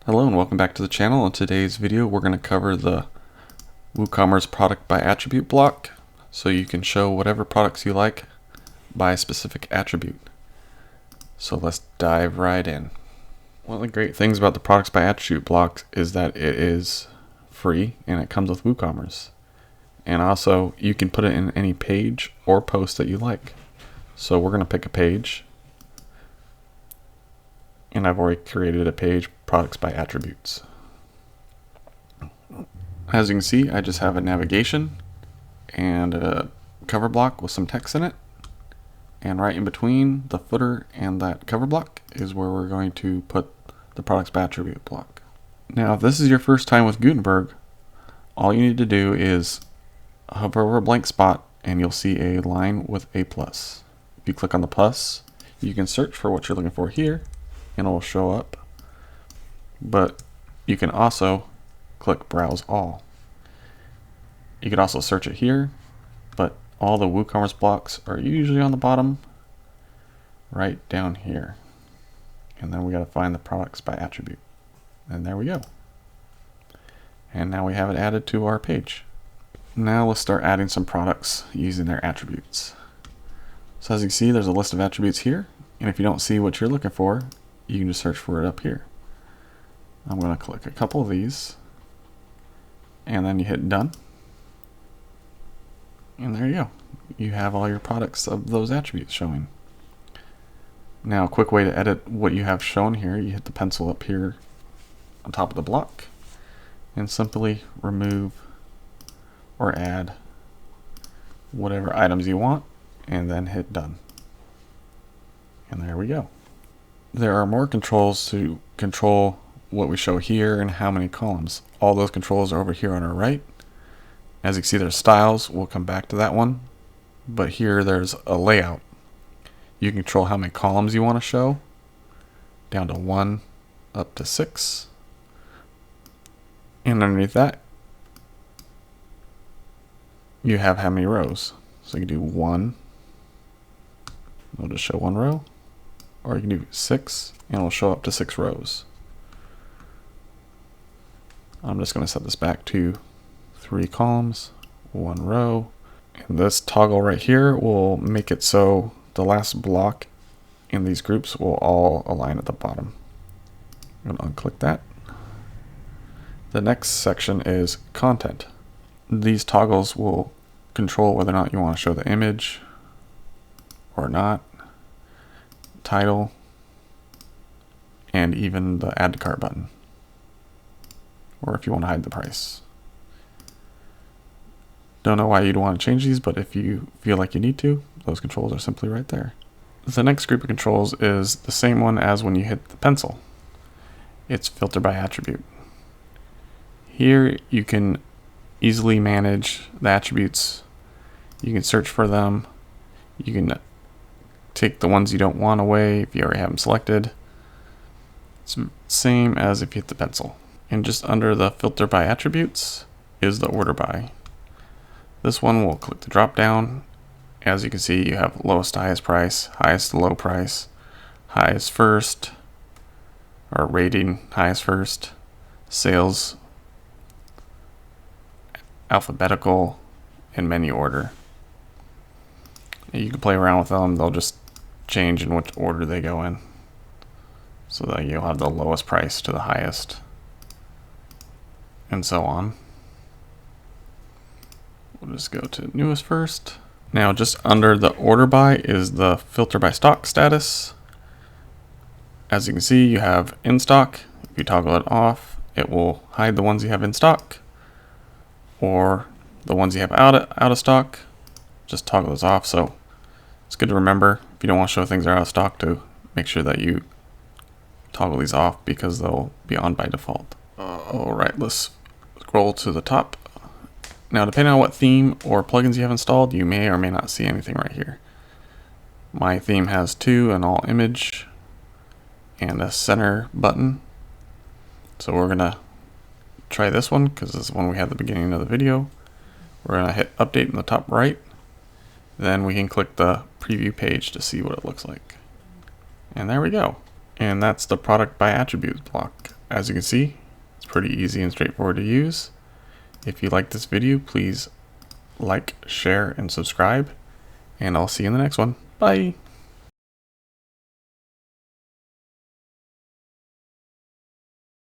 Hello and welcome back to the channel. In today's video we're going to cover the WooCommerce product by attribute block, so you can show whatever products you like by a specific attribute. So let's dive right in. One of the great things about the products by attribute block is that it is free and it comes with WooCommerce. And also you can put it in any page or post that you like. So we're going to pick a page. And I've already created a page, products by attributes. As you can see, I just have a navigation and a cover block with some text in it. And right in between the footer and that cover block is where we're going to put the products by attribute block. Now, if this is your first time with Gutenberg, all you need to do is hover over a blank spot and you'll see a line with a plus. If you click on the plus, you can search for what you're looking for here and it will show up. But you can also click Browse All. You could also search it here, but all the WooCommerce blocks are usually on the bottom, right down here. And then we got to find the products by attribute. And there we go. And now we have it added to our page. Now let's start adding some products using their attributes. So as you can see, there's a list of attributes here. And if you don't see what you're looking for, you can just search for it up here. I'm going to click a couple of these and then you hit done. And there you go. You have all your products of those attributes showing. Now, a quick way to edit what you have shown here, you hit the pencil up here on top of the block and simply remove or add whatever items you want and then hit done. And there we go. There are more controls to control what we show here and how many columns. All those controls are over here on our right. As you can see, there's styles. We'll come back to that one. But here there's a layout. You can control how many columns you want to show, down to 1 up to 6. And underneath that, you have how many rows. So you can do 1. It'll just show 1 row. Or you can do 6 and it'll show up to 6 rows. I'm just going to set this back to 3 columns, 1 row. And this toggle right here will make it so the last block in these groups will all align at the bottom. I'm going to unclick that. The next section is content. These toggles will control whether or not you want to show the image or not, title, and even the add to cart button, or if you want to hide the price. Don't know why you'd want to change these, but if you feel like you need to, those controls are simply right there. The next group of controls is the same one as when you hit the pencil. It's filter by attribute. Here you can easily manage the attributes. You can search for them. You can take the ones you don't want away if you already have them selected. It's the same as if you hit the pencil. And just under the filter by attributes is the order by. This one will click the drop down. As you can see, you have lowest to highest price, highest to low price, highest first, or rating highest first, sales, alphabetical, and menu order. You can play around with them. They'll just change in which order they go in, so that you'll have the lowest price to the highest, and so on. We'll just go to newest first. Now, just under the order by is the filter by stock status. As you can see, you have in stock. If you toggle it off, it will hide the ones you have in stock, or the ones you have out of stock. Just toggle those off. So it's good to remember, if you don't want to show things that are out of stock, to make sure that you toggle these off because they'll be on by default. Alright, let's scroll to the top. Now, depending on what theme or plugins you have installed, you may or may not see anything right here. My theme has 2, an all image, and a center button. So we're going to try this one because this is one we had at the beginning of the video. We're going to hit update in the top right. Then we can click the preview page to see what it looks like. And there we go. And that's the product by attribute block. as you can see, it's pretty easy and straightforward to use. If you like this video, please like, share, and subscribe, and I'll see you in the next one. Bye!